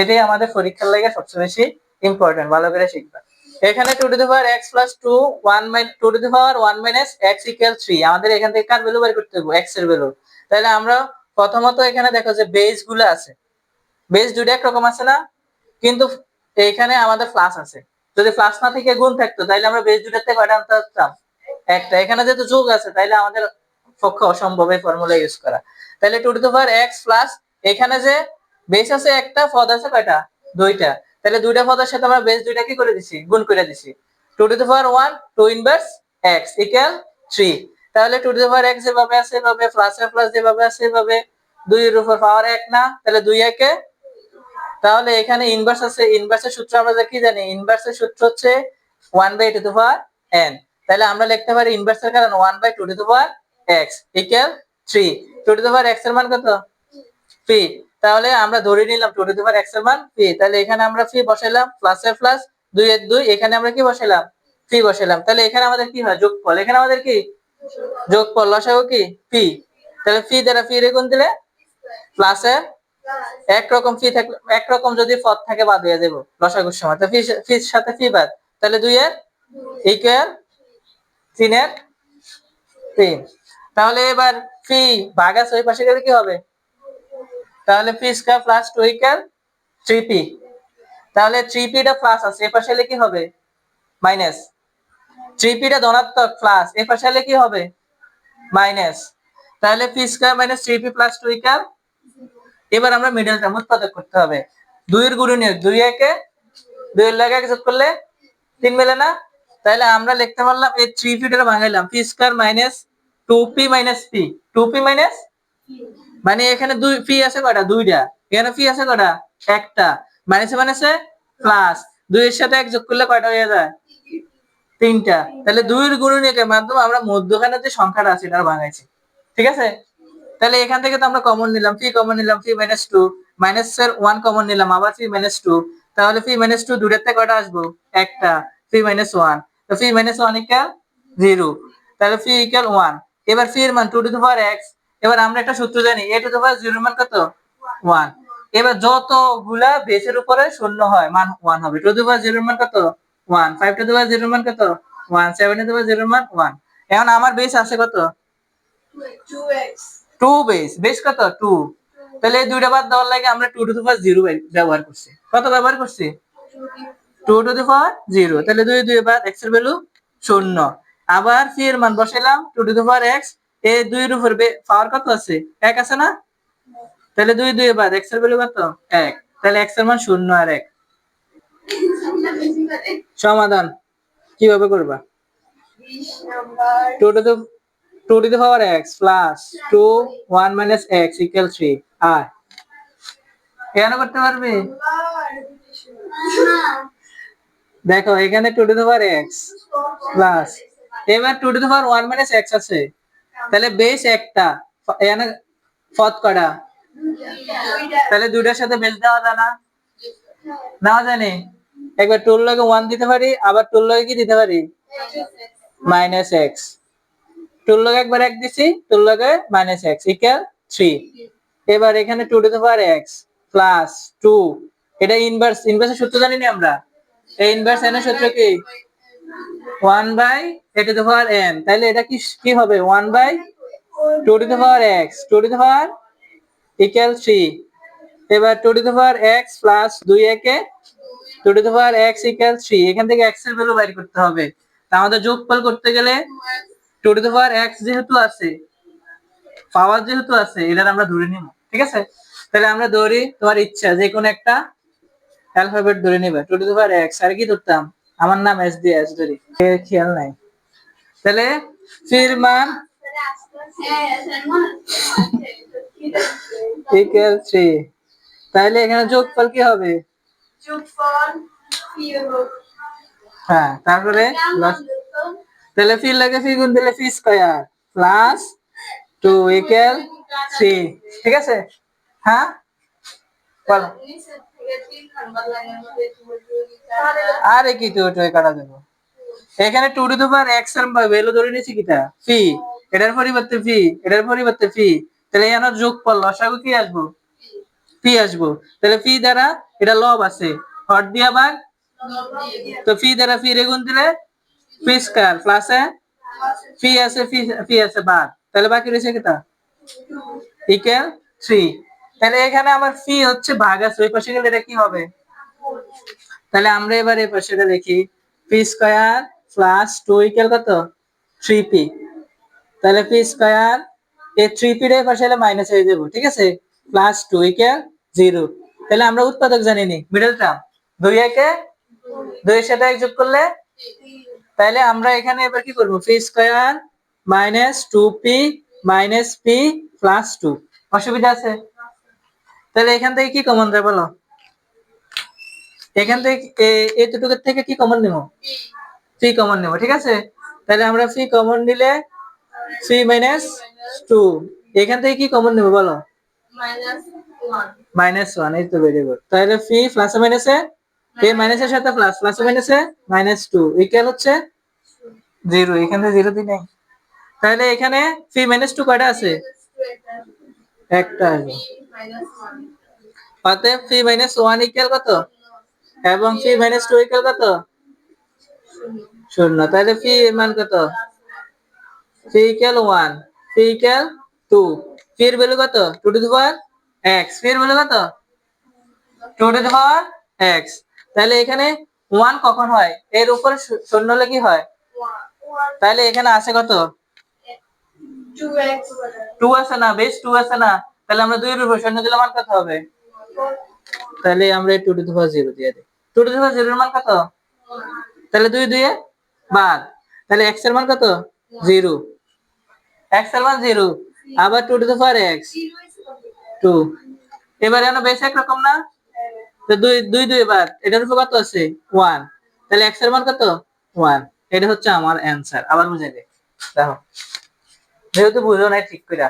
এটাই আমাদের পরীক্ষার লাগে সবচেয়ে বেশি ইম্পর্টেন্ট, ভালো করে শিখবা। এখানে 2 to the power x plus 2 2 to the power 1 minus x equal 3, আমাদের এখান থেকে কার ভ্যালু বের করতে হবে? x এর ভ্যালু। তাহলে আমরা প্রথমত এখানে দেখো যে বেস গুলো আছে, বেস দুটো একরকম আছে না, কিন্তু এইখানে আমাদের প্লাস আছে। যদি প্লাস না থেকে গুণ থাকতো তাহলে আমরা বেস দুটাতে কয়টা আনতে পারতাম? একটা। এখানে যেহেতু যোগ আছে তাহলে আমাদের পক্ষে অসম্ভব এই ফর্মুলা ইউজ করা। তাহলে 2 to the power x plus এখানে যে বেস আছে একটা, পদ আছে কয়টা? দুইটা। তাহলে দুইটা পদের সাথে আমরা বেস দুইটা কি করে দিছি? গুণ করে দিছি। 2 to the power 1 2 inverse x equal 3। তাহলে 2 টু দি পাওয়ার x যেভাবে আছে এভাবে, প্লাস এর প্লাস যেভাবে আছে এভাবে, 2 এর উপর পাওয়ার 1 না, তাহলে 2 একে। তাহলে এখানে ইনভার্স আছে, ইনভার্সের সূত্র আমরা কি জানি? ইনভার্সের সূত্র হচ্ছে 1/2 টু দি পাওয়ার n। তাহলে আমরা লিখতে পারি ইনভার্সের কারণ 1/2 to the power x equal 3। 2 to the power x এর মান কত? 3। তাহলে আমরা ধরে নিলাম 2 টু দি পাওয়ার x এর মান 3। তাহলে এখানে আমরা 3 বসাইলাম, প্লাস এর প্লাস 2 এর 2, এখানে আমরা কি বসাইলাম? 3 বসাইলাম। তাহলে এখানে আমাদের কি হয়? যোগফল। এখানে আমাদের কি? যোগফল। লসাগু কি? p। তাহলে p দ্বারা p রে গুণ দিলে প্লাস এর একরকম ফি থাকলে, একরকম যদি পদ থাকে বাদ হয়ে যাবো লসাগুর সময়, তো ফির সাথে ফি বাদ, তাহলে 2 এর ইকুয়াল 3 এর 3। তাহলে এবার ফি ভাগ আছে ওই পাশে গেলে কি হবে? তাহলে P square plus 2 equal 3p। তাহলে 3p টা প্লাস আছে, এই পাশে এলে কি হবে? মাইনাস। 3p টা ধনাত্মক, প্লাস এই পাশে এলে কি হবে? মাইনাস। তাহলে P square minus 3p plus 2 equal. এবার আমরা মিডল টার্ম উৎপাদক করতে হবে। 2 এর গুণনীয়ক 2 একে, 2 এর লগে 1 যোগ করলে 3 মেলে না। তাহলে আমরা লিখতে পারলাম এই 3p টা ভাঙাইলাম, p square minus 2p minus p, 2p minus, মানে এখানে 2 p আছে কয়টা? দুইটা। এখানে p আছে কয়টা? একটা। মাইনাসে মাইনাসে প্লাস, 2 এর সাথে 1 যোগ করলে কয়টা হয়ে যায়? তিনটা। তাহলে 2 এর গুণনীয়কের মাধ্যমে আমরা মধ্যখানে যে সংখ্যাটা আছে এটা ভাঙাইছি। ঠিক আছে? তাহলে এখান থেকে তো আমরা কমন নিলাম, পি কমন নিলাম, পি মাইনাস 2, মাইনাস এর 1 কমন নিলাম, আবার পি মাইনাস 2। তাহলে পি মাইনাস 2 দুইটার থেকে কয়টা আসবো? একটা। পি মাইনাস 1, তো পি মাইনাস 1 ইকুয়াল 0। তাহলে পি ইকুয়াল 1। এবার পি এর মান 2 টু দি পাওয়ার x। এবার আমরা একটা সূত্র জানি, a টু দি পাওয়ার 0 এর মান কত? 1। এবার যতগুলা বেসের উপরে শূন্য হয় মান 1 হবে। 2 টু দি পাওয়ার 0 এর মান কত? 1। 5 টু দি পাওয়ার 0 এর মান কত? 1। 7 টু দি পাওয়ার 0 এর মান 1। এখন আমার বেস আছে কত? 2x। 2 বেস, বেস কত? 2। তাহলে এই দুইটা বাদ দেওয়ার লাগে আমরা 2 টু দি পাওয়ার 0 ব্যবহার করছি। কত ব্যবহার করছি? 2 টু দি পাওয়ার 0। তাহলে 2 2 বাদ x এর ভ্যালু 0। আবার c এর মান বসাইলাম 2 টু দি পাওয়ার x, এই 2 এর উপর পাওয়ার কত আছে? 1 আছে না? তাহলে 2 2 বাদ x এর ভ্যালু কত? 1। তাহলে x এর মান 0 আর 1। সমাধান কিভাবে করবা? 2 to the power x plus 2 1 minus x equal 3। আর কেন করতে পারবে? দেখো এখানে 2 to the power x plus, এবার 2 to the power 1 minus x আছে, তাহলে বেস একটা, এখানে পদ কয়টা? তাহলে দুইটার সাথে বেস দেওয়া যায় না? নাও জানি। একবার 2 এর লগে 1 দিতে পারি, আবার 2 এর লগে কি দিতে পারি? Minus x। 2 এর লগে একবার 1 দিছি, 2 এর লগে মাইনাস x ইকুয়াল 3। এবার এখানে 2 to the power x plus 2, এটা ইনভার্স, ইনভার্সের সূত্র জানি না আমরা? এই ইনভার্স n এর সূত্র কি? 1/a to the power n। তাহলে এটা কি কি হবে? 1/2 to the power x, 2 to the power equal 3। এবার 2 to the power x plus 2 একে, 2 to the power x equal 3। এখান থেকে x এর ভ্যালু বের করতে হবে। তা আমাদের যোগফল করতে গেলে 2 টু দি পাওয়ার x যেহেতু আছে, পাওয়ার যেহেতু আছে, এটা আমরা ধরে নিব। ঠিক আছে? তাহলে আমরা ধরি, তোমার ইচ্ছা যে কোনো একটা অ্যালফাবেট ধরে নিবে। 2 টু দি পাওয়ার x, আর কি ধরতাম? আমার নাম s দিয়ে s ধরি, এর খেয়াল নাই। তাহলে ফির মান ইকুয়াল 3। তাহলে এখানে যোগফল কি হবে? যোগফল পি হবে। হ্যাঁ, তারপরে তাহলে ফি লাগে, ফি গুণ দিলে ফি স্কয়ার প্লাস 2 ইকুয়াল 3। ঠিক আছে? হ্যাঁ বলো। আরে কি তো ওটা কাটা দেবো। এখানে 2 টু দি পাওয়ার x এর ভ্যালু ধরে নিয়েছি কিটা? ফি। এটার পরিবর্তে ফি, এটার পরিবর্তে ফি। তাহলে এখানে যোগফল লসাগু কি আসবো? পি আসবো, তাহলে পি দ্বারা এটা লব আছে, হর দিয়া ভাগ, তো পি দ্বারা পি রে গুণ দিলে পি স্কয়ার প্লাসে পি আছে পি আছে বাদ, তাহলে বাকি রয়েছে কিটা ইকুয়াল 3। তাহলে এখানে আমার পি হচ্ছে ভাগ আছে, ওই পাশে গেলে এটা কি হবে, তাহলে আমরা এবার এই পাশেটা লিখি পি স্কয়ার প্লাস 2 ইকুয়াল কত 3p। তাহলে পি স্কয়ার এই 3p এর পাশে এলে মাইনাস হয়ে যাবে, ঠিক আছে, প্লাস 2 ইকুয়াল 0। তাহলে আমরা উৎপাদক জানি নি, মিডল টার্ম 2 একে 2 এর সাথে 1 যোগ করলে, তাহলে আমরা এখানে এবার কি করব, P square minus 2p minus p plus 2, অসুবিধা আছে? তাহলে এখান থেকে কি কমন যায় বলো, এখান থেকে এই দুটোর থেকে কি কমন নেব, পি কমন নেব, ঠিক আছে। তাহলে আমরা পি কমন নিলে 3 মাইনাস 2, এখান থেকে কি কমন নেব বলো, -1, এই তো ভেরি গুড। তাহলে পি প্লাস মাইনাসে এ মাইনাসের সাথে প্লাস, প্লাস মাইনাসে -2 ইকুয়াল হচ্ছে 0, এখানে 0 দিই নাই, তাহলে এখানে পি -2 কয়টা আছে, একটা আছে, অতএব পি -1 ইকুয়াল কত, এবং পি -2 ইকুয়াল কত, 0। তাহলে পি এর মান কত, P equal 1, P equal 2, P এর ভ্যালু কত 2 to the power x, P এর ভ্যালু কত 2 টু দি পাওয়ার x। তাহলে এখানে 1 কখন হয়, এর উপরে শূন্য হলে কি হয়, তাহলে এখানে আছে কত 2 আছে না, বেস 2 আছে না, তাহলে আমরা 2 এর উপর শূন্য দিলে মান কত হবে, তাহলে আমরা 2 টু দি পাওয়ার 0 দিয়ে দিই, 2 টু দি পাওয়ার 0 এর মান কত, তাহলে 2 2 এ বাদ, তাহলে x এর মান কত 0, x এর মান 0, আবার 2 টু দি পাওয়ার x 2, এবার এখানে বেস একরকম না, তো 2 2 2 বাদ, এটার উপর কত আছে 1, তাহলে x এর মান কত 1, এটা হচ্ছে আমার অ্যানসার। আবার বুঝাই দে দেখো, যেহেতু বুঝো নাই ঠিক করে